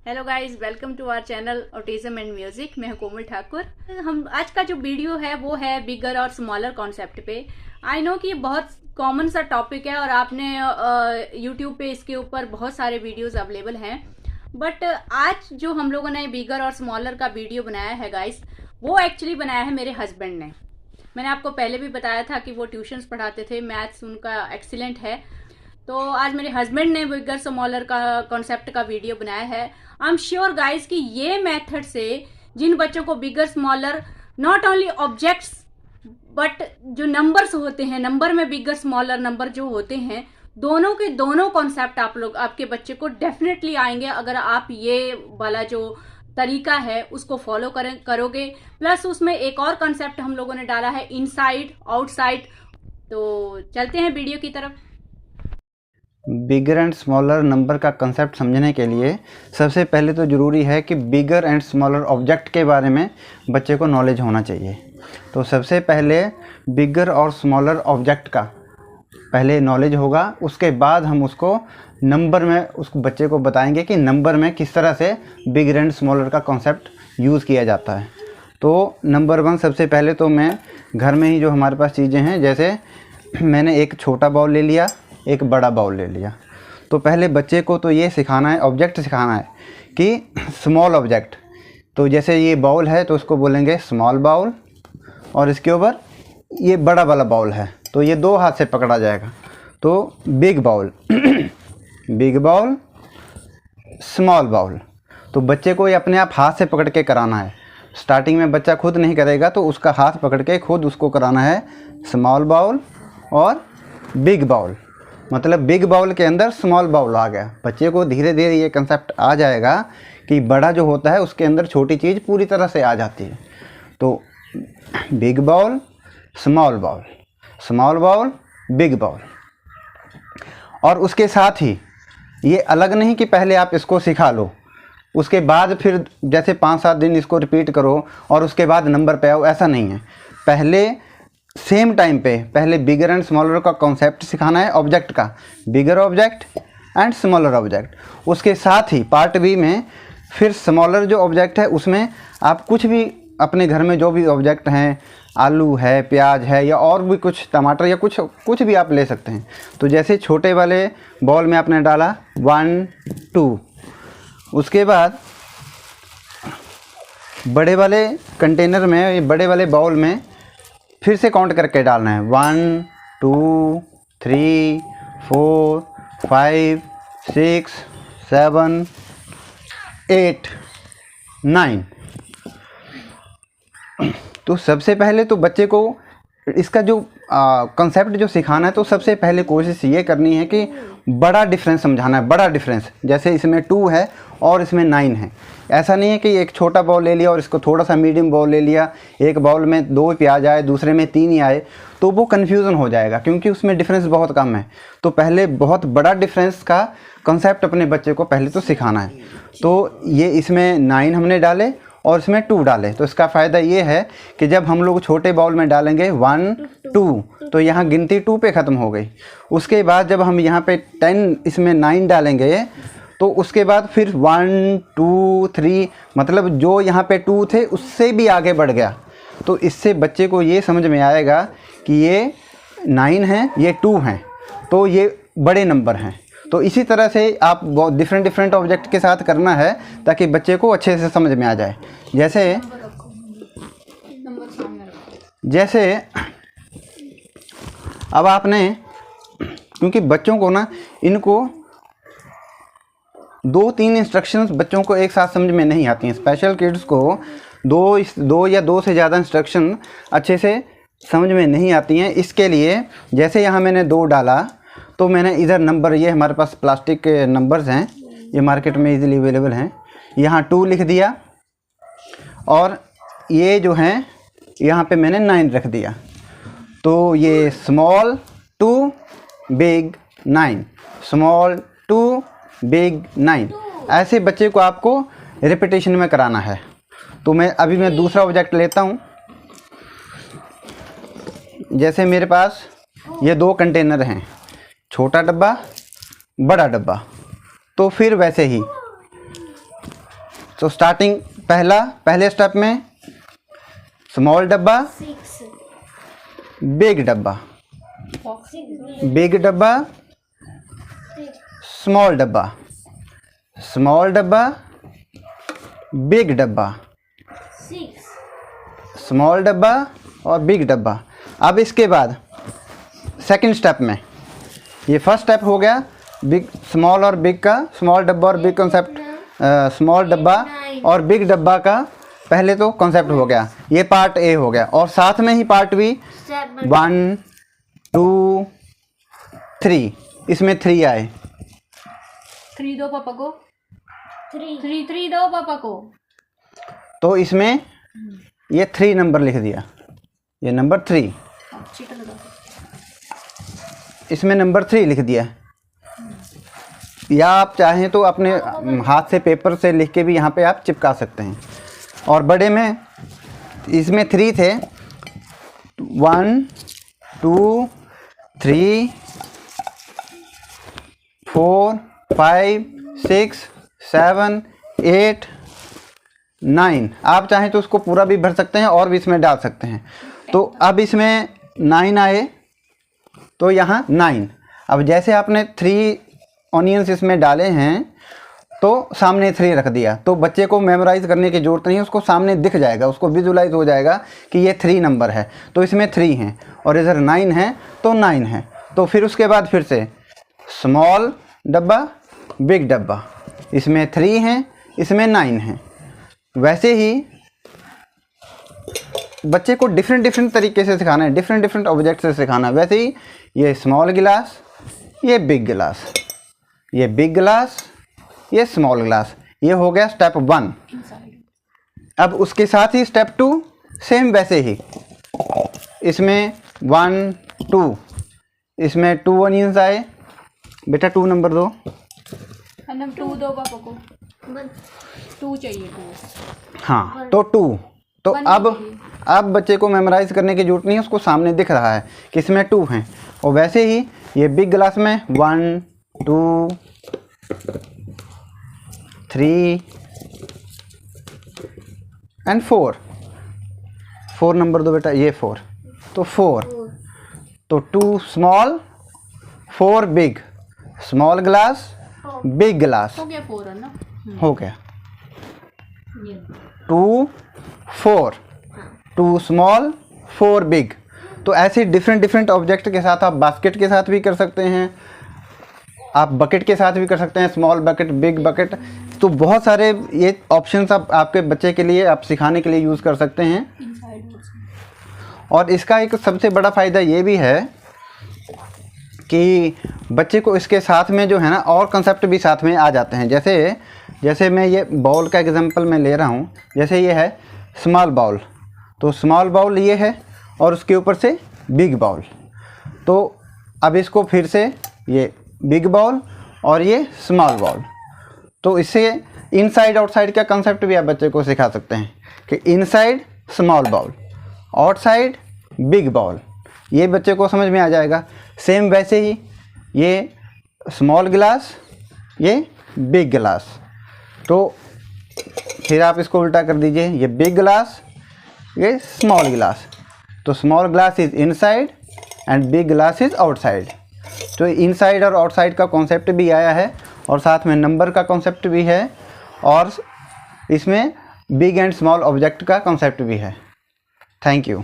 Hello guys, welcome to our channel autism and music. मैं हूं कोमल ठाकुर। हम आज का जो वीडियो है वो है बिगर और स्मॉलर कॉन्सेप्ट पे। आई नो कि ये बहुत कॉमन सा टॉपिक है और आपने यूट्यूब पे इसके ऊपर बहुत सारे वीडियोस अवेलेबल हैं, बट आज जो हम लोगों ने बिगर और स्मॉलर का वीडियो बनाया है गाइस, वो एक्चुअली बनाया है मेरे हस्बैंड ने। मैंने आपको पहले भी बताया था कि वो ट्यूशन्स पढ़ाते थे, मैथ्स उनका एक्सीलेंट है। तो आज मेरे हस्बैंड ने बिगर स्मॉलर का कॉन्सेप्ट का वीडियो बनाया है। आई एम श्योर गाइज कि ये मेथड से जिन बच्चों को bigger smaller not only objects but जो नंबर्स होते हैं, नंबर में बिगर स्मॉलर नंबर जो होते हैं, दोनों के दोनों कॉन्सेप्ट आप लोग आपके बच्चे को डेफिनेटली आएंगे अगर आप ये वाला जो तरीका है उसको फॉलो करोगे। प्लस उसमें एक और कॉन्सेप्ट हम लोगों ने डाला है, इनसाइड आउटसाइड। तो चलते हैं वीडियो की तरफ। बिगर एंड स्मॉलर नंबर का कंसेप्ट समझने के लिए सबसे पहले तो ज़रूरी है कि बिगर एंड स्मॉलर ऑब्जेक्ट के बारे में बच्चे को नॉलेज होना चाहिए। तो सबसे पहले बिगर और स्मॉलर ऑब्जेक्ट का पहले नॉलेज होगा, उसके बाद हम उसको नंबर में उसको बच्चे को बताएंगे कि नंबर में किस तरह से बिगर एंड स्मॉलर का कॉन्सेप्ट यूज़ किया जाता है। तो नंबर 1, सबसे पहले तो मैं घर में ही जो हमारे पास चीज़ें हैं, जैसे मैंने एक छोटा बाउल ले लिया, एक बड़ा बाउल ले लिया। तो पहले बच्चे को तो ये सिखाना है, ऑब्जेक्ट सिखाना है कि स्मॉल ऑब्जेक्ट। तो जैसे ये बाउल है तो उसको बोलेंगे स्मॉल बाउल, और इसके ऊपर ये बड़ा वाला बाउल है तो ये 2 हाथ से पकड़ा जाएगा, तो big bowl big bowl, small bowl. तो बच्चे को ये अपने आप हाथ से पकड़ के कराना है। स्टार्टिंग में बच्चा खुद नहीं करेगा तो उसका हाथ पकड़ के खुद उसको कराना है स्मॉल बाउल और बिग बाउल। मतलब बिग बाउल के अंदर स्मॉल बाउल आ गया। बच्चे को धीरे धीरे ये कंसेप्ट आ जाएगा कि बड़ा जो होता है उसके अंदर छोटी चीज़ पूरी तरह से आ जाती है। तो big bowl, small bowl, small bowl, big bowl. और उसके साथ ही ये अलग नहीं कि पहले आप इसको सिखा लो, उसके बाद फिर जैसे 5-7 दिन इसको रिपीट करो और उसके बाद नंबर पे आओ, ऐसा नहीं है। पहले सेम टाइम पे पहले बिगर एंड स्मॉलर का कॉन्सेप्ट सिखाना है, ऑब्जेक्ट का, बिगर ऑब्जेक्ट एंड स्मॉलर ऑब्जेक्ट। उसके साथ ही पार्ट बी में फिर स्मॉलर जो ऑब्जेक्ट है उसमें आप कुछ भी अपने घर में जो भी ऑब्जेक्ट हैं, आलू है, प्याज है, या और भी कुछ टमाटर या कुछ भी आप ले सकते हैं। तो जैसे छोटे वाले बॉल में आपने डाला 1 2, उसके बाद बड़े वाले कंटेनर में, ये बड़े वाले बाउल में फिर से काउंट करके डालना है 1 2 3 4 5 6 7 8 9। तो सबसे पहले तो बच्चे को इसका जो कंसेप्ट जो सिखाना है, तो सबसे पहले कोशिश ये करनी है कि बड़ा डिफरेंस समझाना है। बड़ा डिफरेंस, जैसे इसमें 2 है और इसमें 9 है। ऐसा नहीं है कि एक छोटा बाउल ले लिया और इसको थोड़ा सा मीडियम बाउल ले लिया, एक बाउल में 2 प्याज आए, दूसरे में 3 ही आए, तो वो कन्फ्यूज़न हो जाएगा क्योंकि उसमें डिफरेंस बहुत कम है। तो पहले बहुत बड़ा डिफरेंस का कंसेप्ट अपने बच्चे को पहले तो सिखाना है। तो ये इसमें 9 हमने डाले और इसमें 2 डाले, तो इसका फ़ायदा ये है कि जब हम लोग छोटे बाउल में डालेंगे 1 2, तो यहाँ गिनती 2 पे ख़त्म हो गई। उसके बाद जब हम यहाँ पे 10 इसमें 9 डालेंगे तो उसके बाद फिर 1 2 3, मतलब जो यहाँ पे 2 थे उससे भी आगे बढ़ गया। तो इससे बच्चे को ये समझ में आएगा कि ये 9 हैं, ये 2 हैं, तो ये बड़े नंबर हैं। तो इसी तरह से आप बहुत डिफरेंट ऑब्जेक्ट के साथ करना है ताकि बच्चे को अच्छे से समझ में आ जाए। जैसे अब आपने, क्योंकि बच्चों को ना, इनको 2-3 इंस्ट्रक्शंस बच्चों को एक साथ समझ में नहीं आती हैं। स्पेशल किड्स को 2 या 2 से ज़्यादा इंस्ट्रक्शन अच्छे से समझ में नहीं आती हैं। इसके लिए जैसे यहाँ मैंने 2 डाला तो मैंने इधर नंबर, ये हमारे पास प्लास्टिक के नंबर्स हैं, ये मार्केट में इजीली अवेलेबल हैं, यहाँ 2 लिख दिया और ये जो हैं यहाँ पे मैंने 9 रख दिया। तो ये स्मॉल 2 बिग 9, स्मॉल 2 बिग 9, ऐसे बच्चे को आपको रिपीटेशन में कराना है। तो मैं दूसरा ऑब्जेक्ट लेता हूँ। जैसे मेरे पास ये 2 कंटेनर हैं, छोटा डब्बा, बड़ा डब्बा। तो फिर वैसे ही तो स्टार्टिंग पहले स्टेप में स्मॉल डब्बा, बिग डब्बा, बिग डब्बा, स्मॉल डब्बा, स्मॉल डब्बा, बिग डब्बा, स्मॉल डब्बा और बिग डब्बा। अब इसके बाद सेकंड स्टेप में, ये फर्स्ट स्टेप हो गया बिग स्मॉल और बिग का, स्मॉल डब्बा और बिग कॉन्सेप्ट, स्मॉल डब्बा और बिग डब्बा का पहले तो कॉन्सेप्ट हो गया, ये पार्ट ए हो गया। और साथ में ही पार्ट बी 1 2 3, इसमें 3 आए। 3 दो पापा को, 3 दो पापा को। तो इसमें ये 3 नंबर लिख दिया, ये नंबर 3, इसमें नंबर 3 लिख दिया। या आप चाहें तो अपने हाथ से पेपर से लिख के भी यहाँ पे आप चिपका सकते हैं। और बड़े में इसमें 3 थे, 1 2 3 4 5 6 7 8 9। आप चाहें तो उसको पूरा भी भर सकते हैं और भी इसमें डाल सकते हैं। तो अब इसमें 9 आए, तो यहाँ 9। अब जैसे आपने 3 ऑनियंस इसमें डाले हैं तो सामने 3 रख दिया, तो बच्चे को मेमोराइज करने की ज़रूरत नहीं है, उसको सामने दिख जाएगा, उसको विजुलाइज हो जाएगा कि ये 3 नंबर है। तो इसमें 3 हैं और इधर 9 है तो 9 है। तो फिर उसके बाद फिर से स्मॉल डब्बा, बिग डब्बा, इसमें 3 हैं, इसमें 9 हैं। वैसे ही बच्चे को डिफरेंट तरीके से सिखाना है, डिफरेंट ऑब्जेक्ट से सिखाना है। वैसे ही ये स्मॉल गिलास, ये बिग गिलास, ये बिग गिलास, ये स्मॉल गिलास, ये हो गया स्टेप 1। अब उसके साथ ही स्टेप 2 सेम वैसे ही, इसमें 1 2, इसमें 2 ऑनियंस आए। बेटा 2 नंबर दो, 2 दो पापा को, 2 चाहिए 2। हाँ तो 2। तो अब बच्चे को मेमोराइज करने की जरूरत नहीं है, उसको सामने दिख रहा है कि इसमें 2 हैं। और वैसे ही ये बिग गिलास में 1 2 3 एंड 4 नंबर दो बेटा, ये 4, तो 4। तो 2 small 4 big, small glass big glass, हो गया 4 है ना, हो गया 2 4, 2 स्मॉल 4 बिग। तो ऐसे डिफरेंट ऑब्जेक्ट के साथ आप बास्केट के साथ भी कर सकते हैं, आप बकेट के साथ भी कर सकते हैं, स्मॉल बकेट बिग बकेट। तो बहुत सारे ये ऑप्शंस आप आपके बच्चे के लिए आप सिखाने के लिए यूज़ कर सकते हैं। और इसका एक सबसे बड़ा फ़ायदा ये भी है कि बच्चे को इसके साथ में जो है ना और कंसेप्ट भी साथ में आ जाते हैं। जैसे मैं ये बॉल का एग्जांपल मैं ले रहा हूँ, जैसे ये है स्मॉल बॉल, तो स्मॉल बॉल ये है और उसके ऊपर से बिग बॉल। तो अब इसको फिर से ये बिग बॉल और ये स्मॉल बॉल, तो इससे इनसाइड आउटसाइड का कंसेप्ट भी आप बच्चे को सिखा सकते हैं कि inside small ball, outside big ball, ये बच्चे को समझ में आ जाएगा। सेम वैसे ही ये स्मॉल गिलास, ये बिग गिलास, तो फिर आप इसको उल्टा कर दीजिए, ये बिग गिलास, ये स्मॉल गिलास। तो small glass is inside and big glass is outside. तो इनसाइड और आउटसाइड का कॉन्सेप्ट भी आया है और साथ में नंबर का कॉन्सेप्ट भी है और इसमें बिग एंड स्मॉल ऑब्जेक्ट का कॉन्सेप्ट भी है। Thank you.